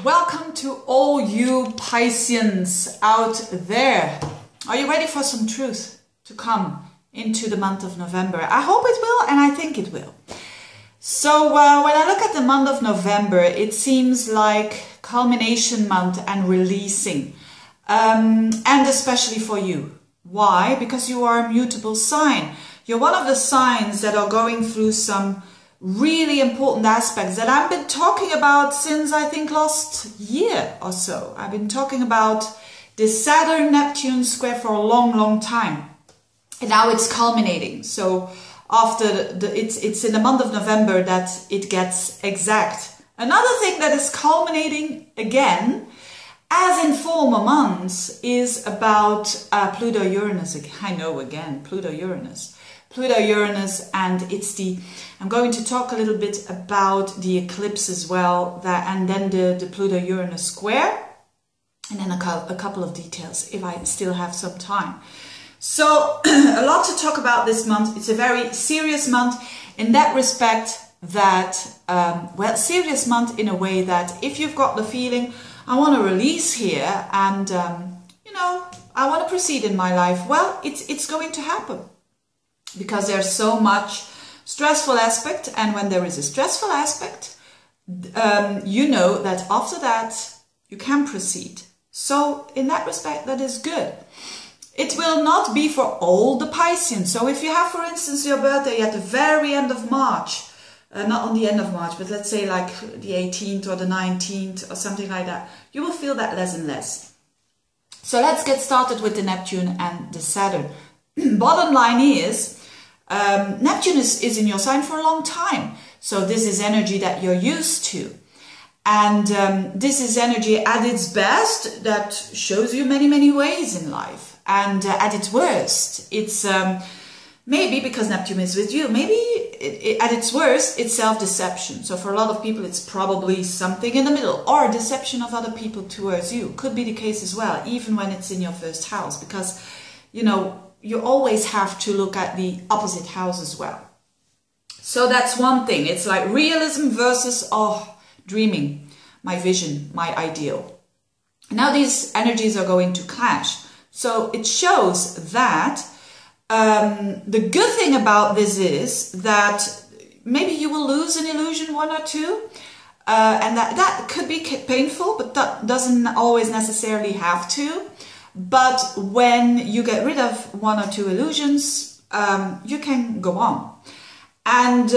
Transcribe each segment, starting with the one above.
Welcome to all you Pisceans out there. Are you ready for some truth to come into the month of November? I hope it will, and I think it will. So when I look at the month of November, it seems like culmination month and releasing, and especially for you. Why? Because you are a mutable sign. You're one of the signs that are going through some really important aspects that I've been talking about since I think last year or so. I've been talking about this Saturn-Neptune square for a long time, and now it's culminating. So after it's in the month of November that it gets exact. Another thing that is culminating again, as in former months, is about Pluto-Uranus. I know, again, Pluto-Uranus. Pluto-Uranus, and I'm going to talk a little bit about the eclipse as well, and then the Pluto-Uranus square, and then a couple of details if I still have some time. So a lot to talk about this month. It's a very serious month in that respect that, well, serious month in a way that if you've got the feeling, I want to release here and, you know, I want to proceed in my life, well, it's going to happen. Because there's so much stressful aspect, and when there is a stressful aspect, you know that after that you can proceed. So in that respect, that is good. It will not be for all the Pisceans. So if you have, for instance, your birthday at the very end of March, not on the end of March, but let's say like the 18th or the 19th or something like that, you will feel that less and less. So let's get started with the Neptune and the Saturn. Bottom line is, Neptune is in your sign for a long time. So this is energy that you're used to. And this is energy at its best that shows you many ways in life. And at its worst, it's maybe because Neptune is with you, maybe at its worst, it's self-deception. So for a lot of people, it's probably something in the middle, or deception of other people towards you. Could be the case as well, even when it's in your first house, because, you know, you always have to look at the opposite house as well. So that's one thing. It's like realism versus, dreaming, my vision, my ideal. Now these energies are going to clash. So it shows that the good thing about this is that maybe you will lose an illusion, one or two, and that could be painful, but that doesn't always necessarily have to. But when you get rid of one or two illusions, you can go on. And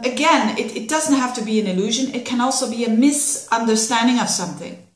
again, it doesn't have to be an illusion. It can also be a misunderstanding of something.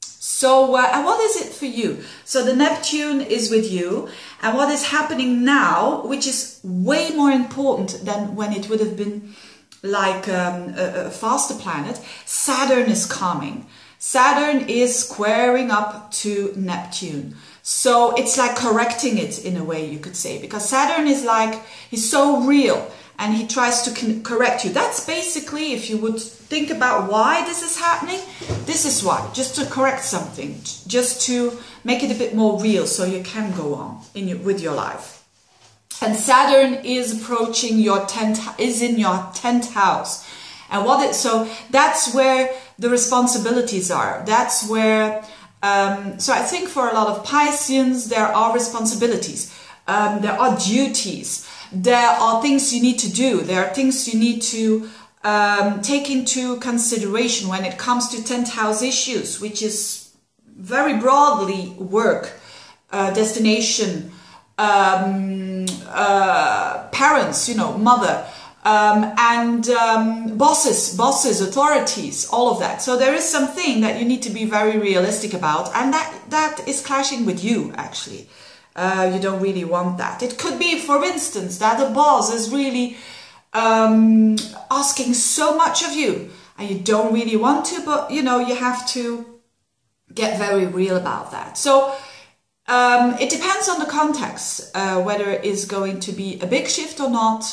So, and what is it for you? So the Neptune is with you. And what is happening now, which is way more important than when it would have been like a faster planet, Saturn is coming. Saturn is squaring up to Neptune. So it's like correcting it in a way, you could say, because Saturn is like, he's so real and he tries to correct you. That's basically, if you would think about why this is happening, this is why, just to correct something, just to make it a bit more real so you can go on with your life. And Saturn is approaching your 10th, is in your 10th house. And so that's where the responsibilities are. That's where, so I think for a lot of Pisceans, there are responsibilities. There are duties. There are things you need to do. There are things you need to take into consideration when it comes to 10th house issues, which is very broadly work, destination, parents, you know, mother, and bosses, authorities, all of that. So there is something that you need to be very realistic about, and that is clashing with you, actually. You don't really want that. It could be, for instance, that the boss is really asking so much of you, and you don't really want to, but, you know, you have to get very real about that. So it depends on the context, whether it is going to be a big shift or not.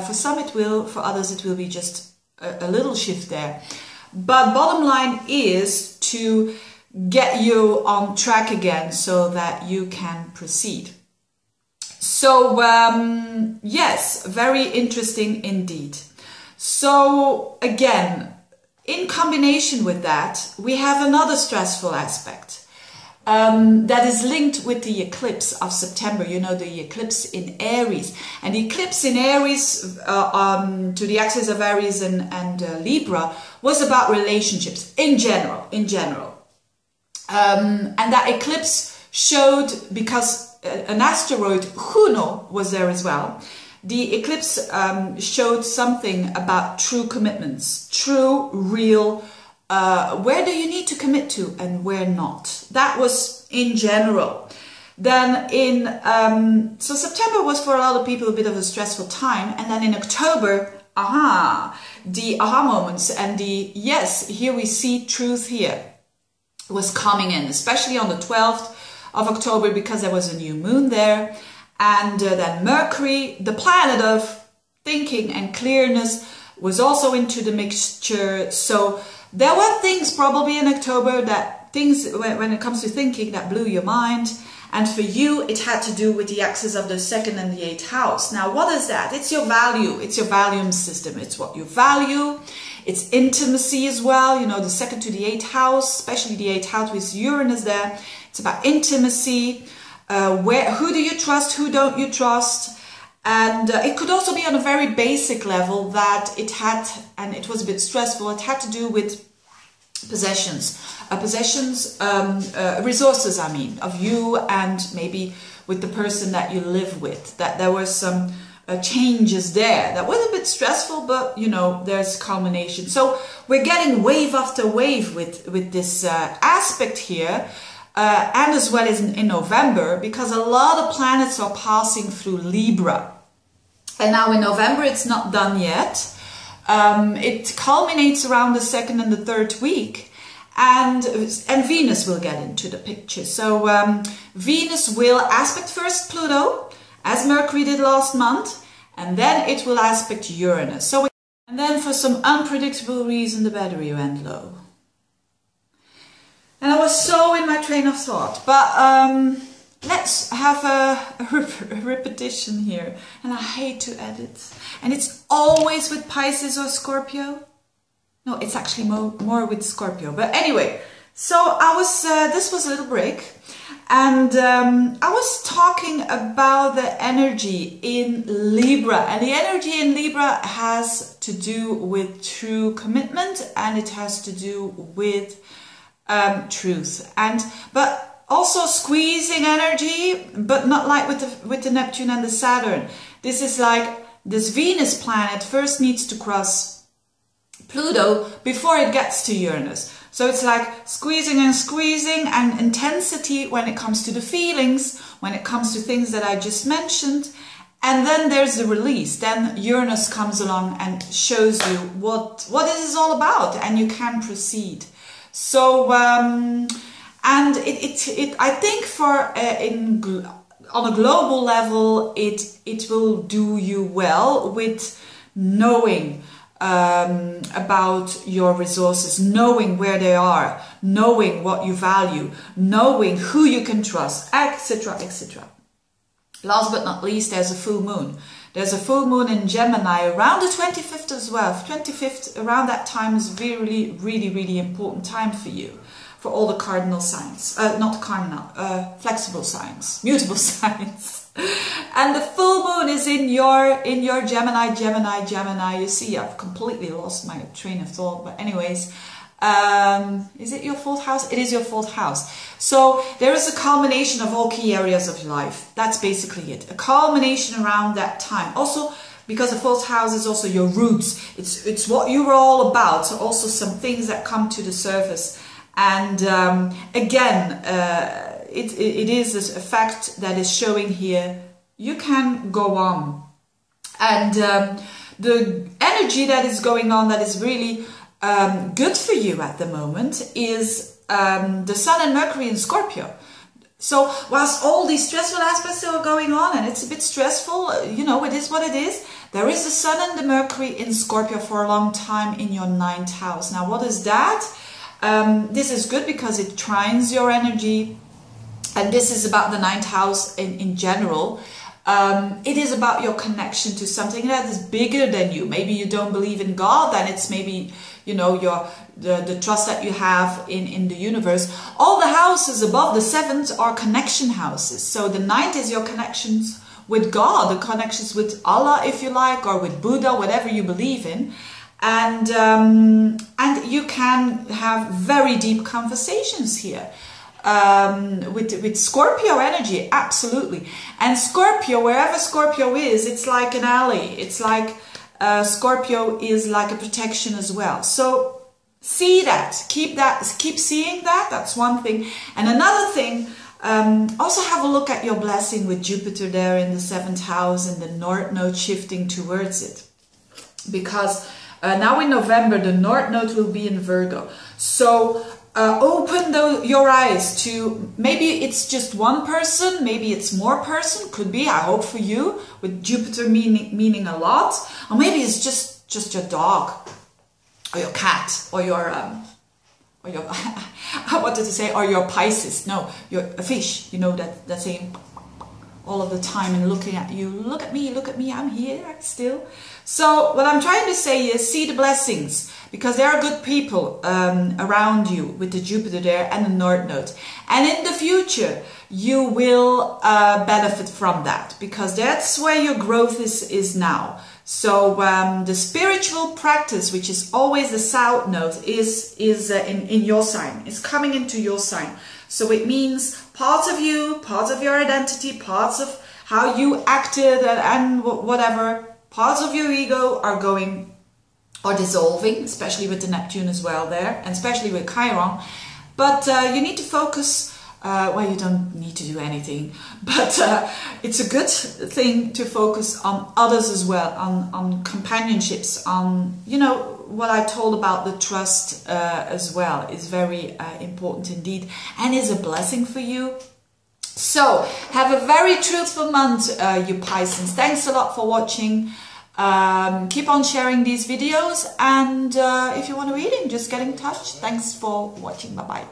For some it will, for others it will be just a little shift there. But bottom line is to get you on track again so that you can proceed. So yes, very interesting indeed. So again, in combination with that, we have another stressful aspect. That is linked with the eclipse of September, you know, the eclipse in Aries. And the eclipse in Aries, to the axis of Aries and Libra, was about relationships in general. And that eclipse showed, because an asteroid, Juno, was there as well, the eclipse showed something about true commitments, true, real, where do you need to commit to and where not. That was in general. Then so September was for a lot of people a bit of a stressful time. And then in October, the aha moments and the, yes, here we see truth here, was coming in, especially on the 12th of October, because there was a new moon there. And then Mercury, the planet of thinking and clearness, was also into the mixture. So there were things probably in October, that things when it comes to thinking, that blew your mind. And for you, it had to do with the axis of the 2nd and the 8th house. Now, what is that? It's your value. It's your value system. It's what you value. It's intimacy as well. You know, the 2nd to the 8th house, especially the 8th house with Uranus there. It's about intimacy. Who do you trust? Who don't you trust? And it could also be on a very basic level that it had, and it was a bit stressful, it had to do with possessions. Resources, I mean, of you and maybe with the person that you live with. That there were some changes there. That was a bit stressful, but, you know, there's culmination. So we're getting wave after wave with this aspect here. And as well as in November, because a lot of planets are passing through Libra. And now in November, it's not done yet. It culminates around the 2nd and the 3rd week. And Venus will get into the picture. So Venus will aspect first Pluto, as Mercury did last month. And then it will aspect Uranus. And then for some unpredictable reason, the battery went low. And I was so in my train of thought, but let's have a repetition here. And I hate to edit. And it's always with Pisces or Scorpio. No, it's actually more with Scorpio. But anyway, so I was, this was a little break. And I was talking about the energy in Libra. And the energy in Libra has to do with true commitment. And it has to do with truth, but also squeezing energy, but not like with the Neptune and the Saturn. This is like this Venus planet first needs to cross Pluto before it gets to Uranus. So it's like squeezing and intensity when it comes to the feelings, when it comes to things that I just mentioned. And then there's the release. Then Uranus comes along and shows you what this is all about, and you can proceed. So, and I think on a global level, it will do you well with knowing about your resources, knowing where they are, knowing what you value, knowing who you can trust, etc., etc. Last but not least, there's a full moon. There's a full moon in Gemini around the 25th as well. 25th, around that time is really, really, really important time for you. For all the cardinal signs. Not cardinal, flexible signs, mutable signs. And the full moon is in your Gemini. You see, I've completely lost my train of thought. But anyways, is it your 4th house? It is your 4th house. So there is a culmination of all key areas of your life. That's basically it. A culmination around that time. Also, because the 4th house is also your roots. It's what you were all about. So also some things that come to the surface. And again, it is a fact that is showing here. You can go on. And the energy that is going on that is really good for you at the moment is the Sun and Mercury in Scorpio. So whilst all these stressful aspects are going on, and it's a bit stressful, you know, it is what it is, there is the Sun and the Mercury in Scorpio for a long time in your 9th house. Now, what is that? This is good because it trines your energy, and this is about the 9th house in general. It is about your connection to something that is bigger than you. Maybe you don't believe in God, then it's maybe, you know, the trust that you have in the universe. All the houses above the 7th are connection houses. So the 9th is your connections with God, the connections with Allah, if you like, or with Buddha, whatever you believe in. And you can have very deep conversations here. With Scorpio energy, absolutely. And Scorpio, wherever Scorpio is, it's like an ally. It's like Scorpio is like a protection as well. So see that, keep seeing that. That's one thing. And another thing, also have a look at your blessing with Jupiter there in the 7th house and the North Node shifting towards it. Because now in November, the North Node will be in Virgo. So open your eyes to, maybe it's just one person, maybe it's more person, could be, I hope for you, with Jupiter meaning a lot. Or maybe it's just your dog, or your cat, or your I wanted to say, or your Pisces, no, a fish, you know, that saying all of the time and looking at you, look at me, I'm here still. So what I'm trying to say is, see the blessings, because there are good people around you with the Jupiter there and the North Node. And in the future, you will benefit from that, because that's where your growth is now. So the spiritual practice, which is always the South Node, is in your sign. It's coming into your sign. So it means parts of you, parts of your identity, parts of how you acted and whatever, parts of your ego are going or dissolving, especially with the Neptune as well there, and especially with Chiron. But you need to focus. Well, you don't need to do anything, but it's a good thing to focus on others as well, on companionships, on, you know, what I told about the trust as well is very important indeed, and is a blessing for you. So have a very truthful month, you Pisces. Thanks a lot for watching. Keep on sharing these videos, and if you want a reading, just get in touch. Thanks for watching. Bye bye.